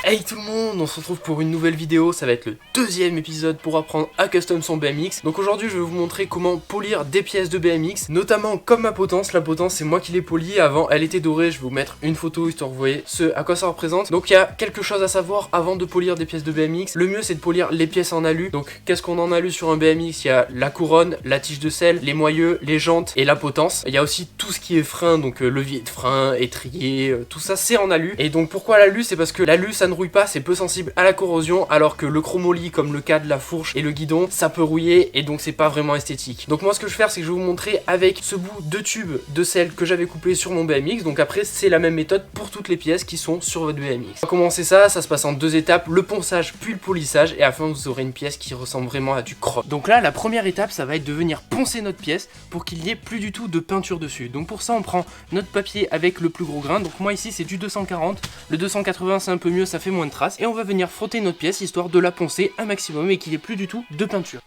Hey tout le monde, on se retrouve pour une nouvelle vidéo, ça va être le deuxième épisode pour apprendre à custom son BMX. Donc aujourd'hui je vais vous montrer comment polir des pièces de BMX, notamment comme ma potence. La potence c'est moi qui l'ai polie, avant elle était dorée, je vais vous mettre une photo histoire que vous voyez à quoi ça représente. Donc il y a quelque chose à savoir avant de polir des pièces de BMX. Le mieux c'est de polir les pièces en alu. Donc qu'est-ce qu'on en alu sur un BMX? Il y a la couronne, la tige de selle, les moyeux, les jantes et la potence. Il y a aussi tout ce qui est frein, donc levier de frein, étrier, tout ça c'est en alu. Et donc pourquoi l'alu? C'est parce que l'alu ça ne rouille pas, c'est peu sensible à la corrosion, alors que le chromoly comme le cadre, la fourche et le guidon ça peut rouiller et donc c'est pas vraiment esthétique. Donc moi ce que je vais faire c'est que je vais vous montrer avec ce bout de tube de selle que j'avais coupé sur mon BMX. Donc après c'est la même méthode pour toutes les pièces qui sont sur votre BMX. On va commencer ça se passe en deux étapes, le ponçage puis le polissage, et à la fin vous aurez une pièce qui ressemble vraiment à du croc. Donc là la première étape ça va être de venir poncer notre pièce pour qu'il n'y ait plus du tout de peinture dessus. Donc pour ça on prend notre papier avec le plus gros grain, donc moi ici c'est du 240, le 280 c'est un peu mieux, ça fait moins de traces, et on va venir frotter notre pièce histoire de la poncer un maximum et qu'il n'y ait plus du tout de peinture.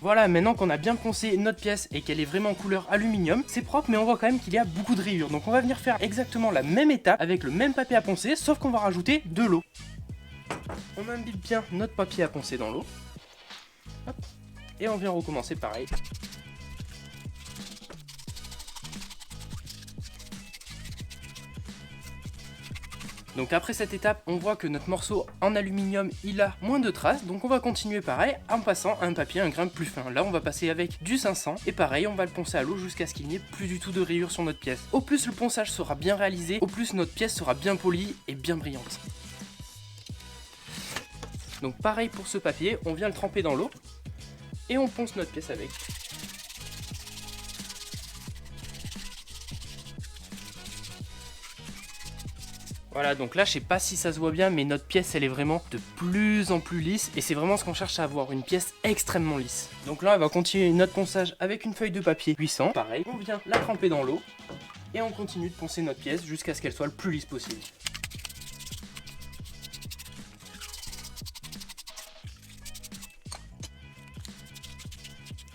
Voilà, maintenant qu'on a bien poncé notre pièce et qu'elle est vraiment couleur aluminium, c'est propre mais on voit quand même qu'il y a beaucoup de rayures. Donc on va venir faire exactement la même étape avec le même papier à poncer, sauf qu'on va rajouter de l'eau. On imbibe bien notre papier à poncer dans l'eau. Hop. Et on vient recommencer pareil. Donc après cette étape, on voit que notre morceau en aluminium, il a moins de traces. Donc on va continuer pareil en passant un papier, un grain plus fin. Là on va passer avec du 500 et pareil on va le poncer à l'eau jusqu'à ce qu'il n'y ait plus du tout de rayures sur notre pièce. Au plus le ponçage sera bien réalisé, au plus notre pièce sera bien polie et bien brillante. Donc pareil pour ce papier, on vient le tremper dans l'eau et on ponce notre pièce avec. Voilà, donc là je sais pas si ça se voit bien, mais notre pièce elle est vraiment de plus en plus lisse, et c'est vraiment ce qu'on cherche à avoir, une pièce extrêmement lisse. Donc là on va continuer notre ponçage avec une feuille de papier 800, pareil, on vient la tremper dans l'eau et on continue de poncer notre pièce jusqu'à ce qu'elle soit le plus lisse possible.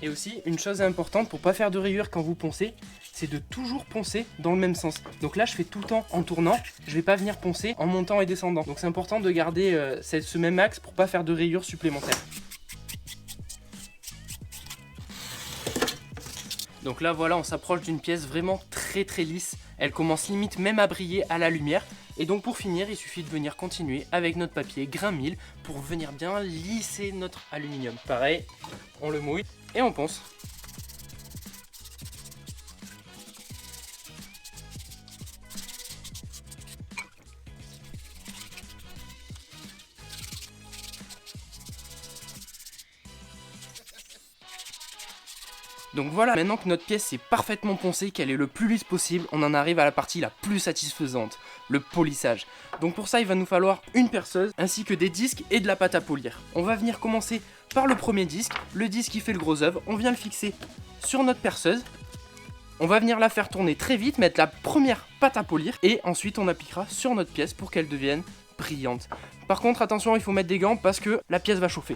Et aussi une chose importante pour pas faire de rayures quand vous poncez, c'est de toujours poncer dans le même sens. Donc là je fais tout le temps en tournant, je vais pas venir poncer en montant et descendant. Donc c'est important de garder ce même axe pour pas faire de rayures supplémentaires. Donc là voilà, on s'approche d'une pièce vraiment très lisse. Elle commence limite même à briller à la lumière. Et donc pour finir, il suffit de venir continuer avec notre papier grain 1000 pour venir bien lisser notre aluminium. Pareil, on le mouille et on ponce. Donc voilà, maintenant que notre pièce est parfaitement poncée, qu'elle est le plus lisse possible, on en arrive à la partie la plus satisfaisante, le polissage. Donc pour ça, il va nous falloir une perceuse, ainsi que des disques et de la pâte à polir. On va venir commencer par le premier disque, le disque qui fait le gros œuvre, on vient le fixer sur notre perceuse. On va venir la faire tourner très vite, mettre la première pâte à polir, et ensuite on appliquera sur notre pièce pour qu'elle devienne brillante. Par contre, attention, il faut mettre des gants parce que la pièce va chauffer.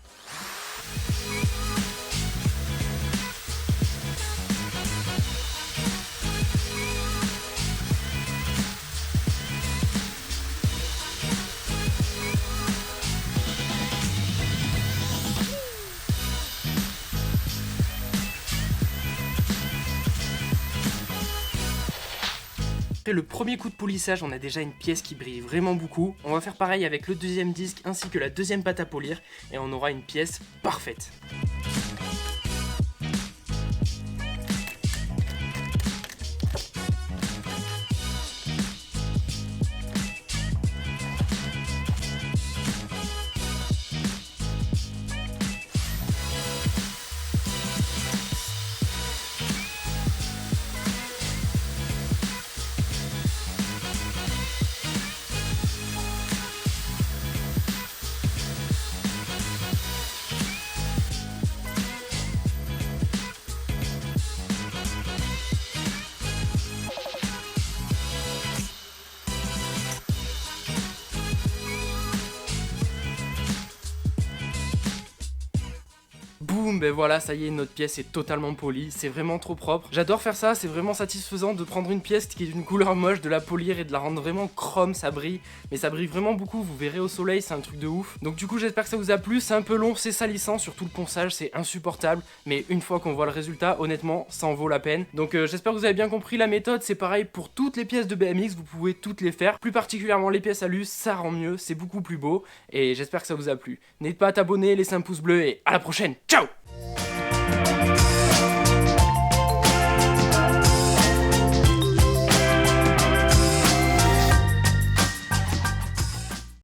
Après le premier coup de polissage, on a déjà une pièce qui brille vraiment beaucoup. On va faire pareil avec le deuxième disque ainsi que la deuxième pâte à polir et on aura une pièce parfaite. boum, ben voilà, ça y est, notre pièce est totalement polie, c'est vraiment trop propre. J'adore faire ça, c'est vraiment satisfaisant de prendre une pièce qui est d'une couleur moche, de la polir et de la rendre vraiment chrome, ça brille. Mais ça brille vraiment beaucoup, vous verrez au soleil, c'est un truc de ouf. Donc du coup, j'espère que ça vous a plu, c'est un peu long, c'est salissant, surtout le ponçage, c'est insupportable. Mais une fois qu'on voit le résultat, honnêtement, ça en vaut la peine. Donc j'espère que vous avez bien compris la méthode, c'est pareil pour toutes les pièces de BMX, vous pouvez toutes les faire. Plus particulièrement les pièces alu, ça rend mieux, c'est beaucoup plus beau. Et j'espère que ça vous a plu. N'hésitez pas à t'abonner, laisser un pouce bleu et à la prochaine, ciao!